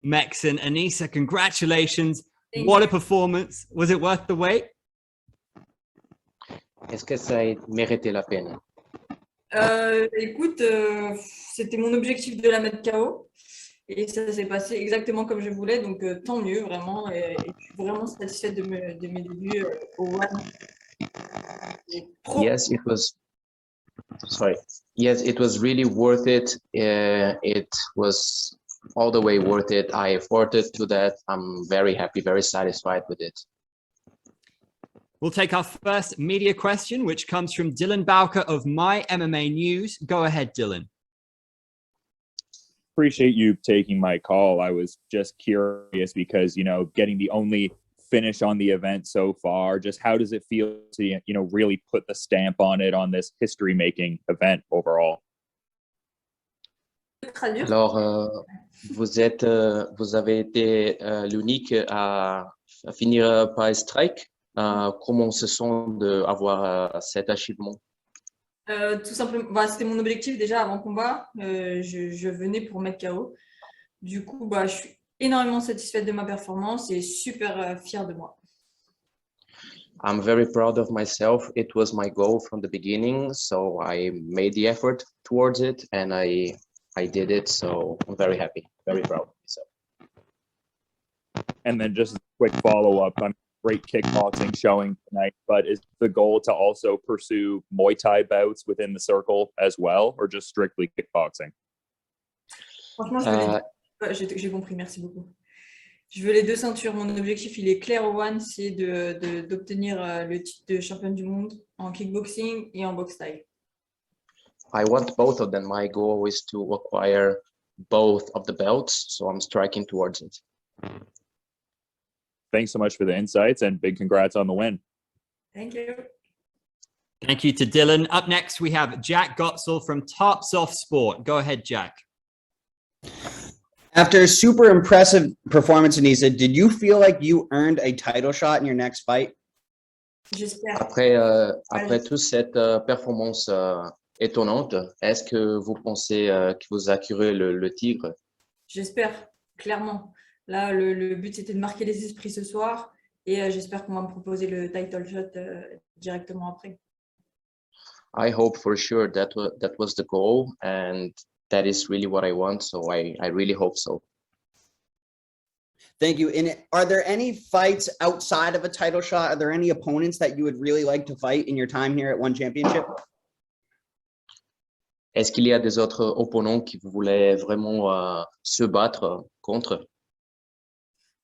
Meksen. Anissa, congratulations. Thank What a you. performance. Was it worth the wait? Est-ce que ça a mérité la peine? Écoute, c'était mon objectif de la mettre KO et ça s'est passé exactement comme je voulais, donc tant mieux vraiment. Et je suis vraiment satisfaite de mes débuts au One. Yes, it was. Sorry. Yes, it was really worth it. It was all the way worth it. I efforted to that. I'm very happy, very satisfied with it. We'll take our first media question, which comes from Dylan Bowker of My MMA News. Go ahead, Dylan. Appreciate you taking my call. I was just curious because, getting the only finish on the event so far, just how does it feel to, really put the stamp on it on this history-making event overall? Alors, vous avez été l'unique à finir par strike. Comment se sent d'avoir cet achievement? Tout simplement, c'était mon objectif déjà avant combat. Je venais pour mettre KO. Du coup, je suis énormément satisfaite de ma performance et super fière de moi. I'm very proud of myself. It was my goal from the beginning, so I made the effort towards it, and I did it. So I'm very happy, very proud of myself. And then just a quick follow-up. Great kickboxing showing tonight, but is the goal to also pursue Muay Thai bouts within the circle as well, or just strictly kickboxing? Franchement, j'ai compris, merci beaucoup. Je veux les deux ceintures. Mon objectif, il est clair au One, c'est d'obtenir le titre de championne du monde en kickboxing et en boxe thaï. I want both of them. My goal is to acquire both of the belts, so I'm striking towards it. Thanks so much for the insights and big congrats on the win. Thank you. Thank you to Dylan. Up next, we have Jack Gotzel from Tops Off Sport. Go ahead, Jack. After a super impressive performance, Anissa, did you feel like you earned a title shot in your next fight? J'espère. Après toute cette performance étonnante, est-ce que vous pensez que vous acquérez le tigre? J'espère, clairement. Là, le but, c'était de marquer les esprits ce soir et j'espère qu'on va me proposer le title shot directement après. I hope for sure that was the goal, and that is really what I want. So I really hope so. Thank you. And are there any fights outside of a title shot? Are there any opponents that you would really like to fight in your time here at One Championship? Est-ce qu'il y a des autres opponents qui vous voulez vraiment se battre contre?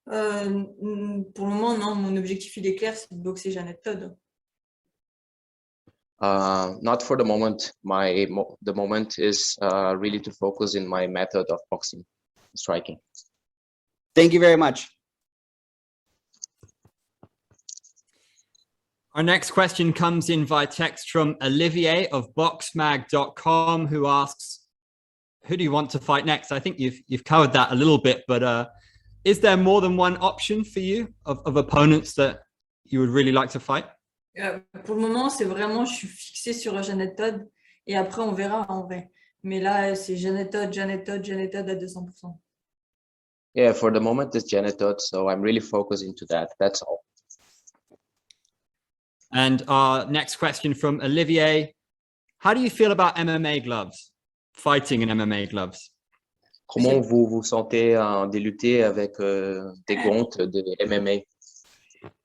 Pour le moment, non. Mon objectif, il est clair, c'est de boxer Jeannette Todd. Not for the moment. The moment is really to focus in my method of boxing, striking. Thank you very much. Our next question comes in via text from Olivier of boxmag.com, who asks, who do you want to fight next? I think you've covered that a little bit, but is there more than one option for you of opponents that you would really like to fight? Pour le moment, c'est vraiment, je suis fixée sur Jeannette Todd et après, on verra en vrai. Mais là, c'est Jeannette Todd à 200%. Yeah, for the moment, it's Jeannette Todd, so I'm really focused into that. That's all. And our next question from Olivier. How do you feel about MMA gloves? Fighting in MMA gloves? Comment vous vous sentez de lutter avec des gants de MMA?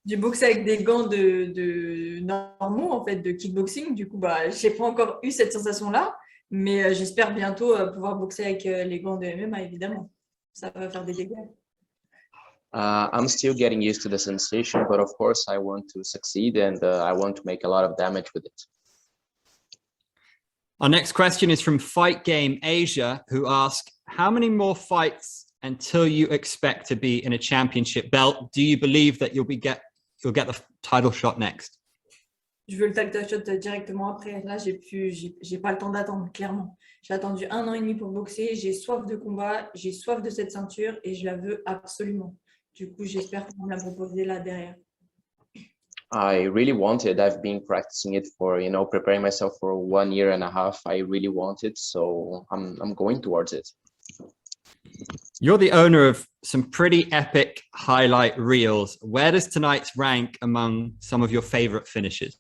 J'ai boxé avec des gants de normaux, en fait, de kickboxing. Du coup, je n'ai pas encore eu cette sensation-là, mais j'espère bientôt pouvoir boxer avec les gants de MMA, évidemment. Ça va faire des dégâts. I'm still getting used to the sensation, but of course I want to succeed and I want to make a lot of damage with it. Our next question is from Fight Game Asia, who ask, how many more fights until you expect to be in a championship belt? Do you believe that you'll get the title shot next? Je veux le title shot directement après. Là, j'ai pas le temps d'attendre, clairement. J'ai attendu 1 an et demi pour boxer. J'ai soif de combat, j'ai soif de cette ceinture et je la veux absolument. Du coup, j'espère qu'on va me la proposer là derrière. I really want it. I've been practicing it for, preparing myself for 1.5 years. I really want it, so I'm going towards it. You're the owner of some pretty epic highlight reels. Where does tonight's rank among some of your favorite finishes?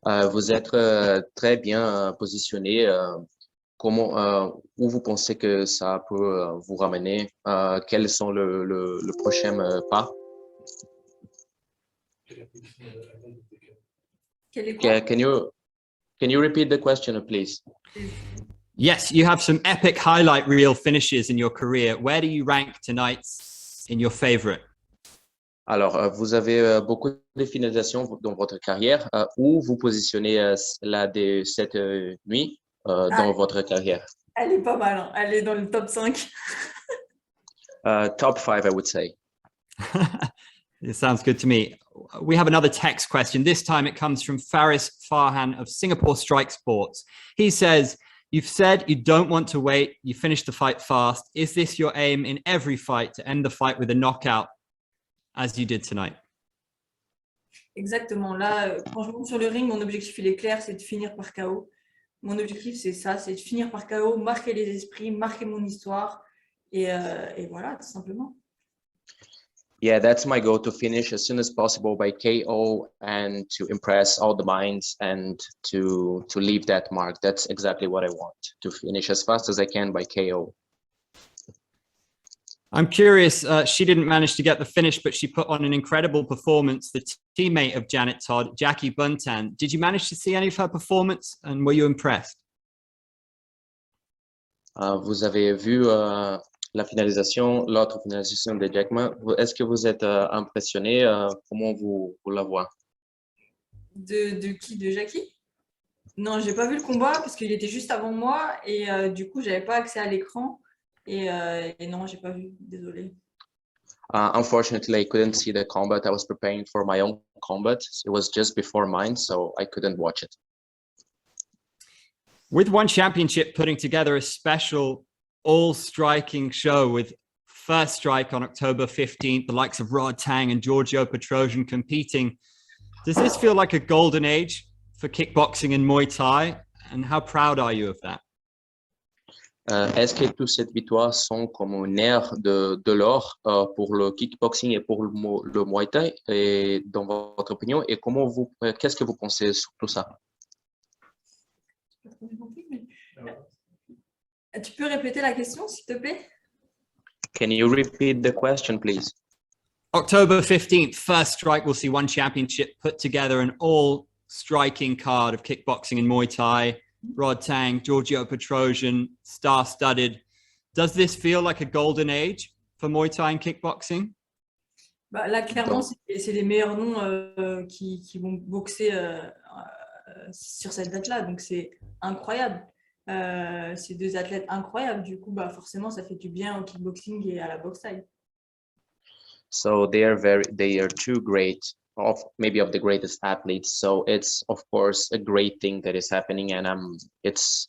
Vous êtes très bien positionné. Où vous pensez que ça peut vous ramener? Quels sont le prochain pas? Quel est quoi? Can you repeat the question, please? Yes, you have some epic highlight reel finishes in your career. Where do you rank tonight in your favorite? Alors, vous avez beaucoup de finalisations dans votre carrière. Où vous positionnez la de cette nuit dans votre carrière? Elle est pas mal, hein. Elle est dans le top 5. Top 5, I would say. It sounds good to me. We have another text question. This time it comes from Faris Farhan of Singapore Strike Sports. He says, you've said you don't want to wait. You finished the fight fast. Is this your aim in every fight, to end the fight with a knockout as you did tonight? Exactement. Là, quand je monte sur le ring, mon objectif, il est clair, c'est de finir par KO. Mon objectif, c'est ça, c'est de finir par KO, marquer les esprits, marquer mon histoire. Et voilà, tout simplement. Yeah, that's my goal, to finish as soon as possible by KO and to impress all the minds and to leave that mark. That's exactly what I want, to finish as fast as I can by KO. I'm curious, she didn't manage to get the finish, but she put on an incredible performance. The teammate of Janet Todd, Jackie Buntan. Did you manage to see any of her performance and were you impressed? Vous avez vu l'autre finalisation de Jackman. Est-ce que vous êtes impressionné? Comment vous la voyez? De qui? De Jackie? Non, j'ai pas vu le combat parce qu'il était juste avant moi et du coup, j'avais pas accès à l'écran. Et non, j'ai pas vu. Désolée. Unfortunately, I couldn't see the combat. I was preparing for my own combat. It was just before mine, so I couldn't watch it. With One Championship putting together a special all-striking show with First Strike on October 15th, the likes of Rod Tang and Giorgio Petrosian competing, does this feel like a golden age for kickboxing and Muay Thai? And how proud are you of that? Est-ce que toutes ces victoires sont comme une ère de l'or pour le kickboxing et pour le Muay Thai, et dans votre opinion, et qu'est-ce que vous pensez sur tout ça? Tu peux répéter la question, s'il te plaît? Can you repeat the question, please? October 15th, First Strike will see One Championship put together an all-striking card of kickboxing and Muay Thai. Rod Tang, Giorgio Petrosian, star-studded. Does this feel like a golden age for Muay Thai and kickboxing? Bah, là, clairement, c'est les meilleurs noms qui vont boxer sur cette date-là. Donc, c'est incroyable. C'est deux athlètes incroyables. Du coup, bah, forcément, ça fait du bien au kickboxing et à la boxe thaï. So they are two great, maybe of the greatest athletes. So it's of course a great thing that is happening, and it's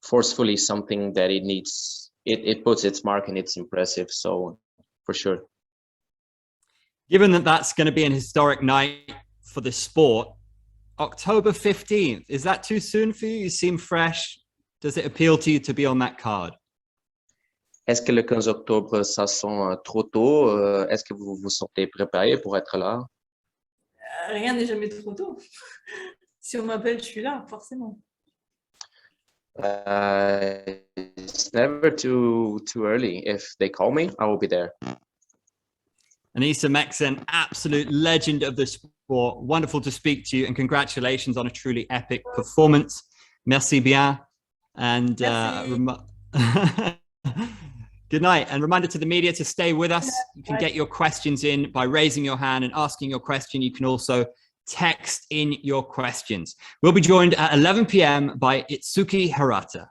forcefully something that it puts its mark and it's impressive. So for sure. Given that that's going to be an historic night for the sport, October 15th, is that too soon for you? You seem fresh. Does it appeal to you to be on that card? Est-ce que le 15 octobre, ça sent trop tôt? Est-ce que vous vous sentez préparé pour être là? Rien n'est jamais trop tôt. Si on m'appelle, je suis là, forcément. It's never too early. If they call me, I will be there. Anissa Meksen, absolute legend of the sport. Wonderful to speak to you, and congratulations on a truly epic performance. Merci bien. And good night. And reminder to the media to stay with us. You can get your questions in by raising your hand and asking your question. You can also text in your questions. We'll be joined at 11 p.m. by Itsuki Harata.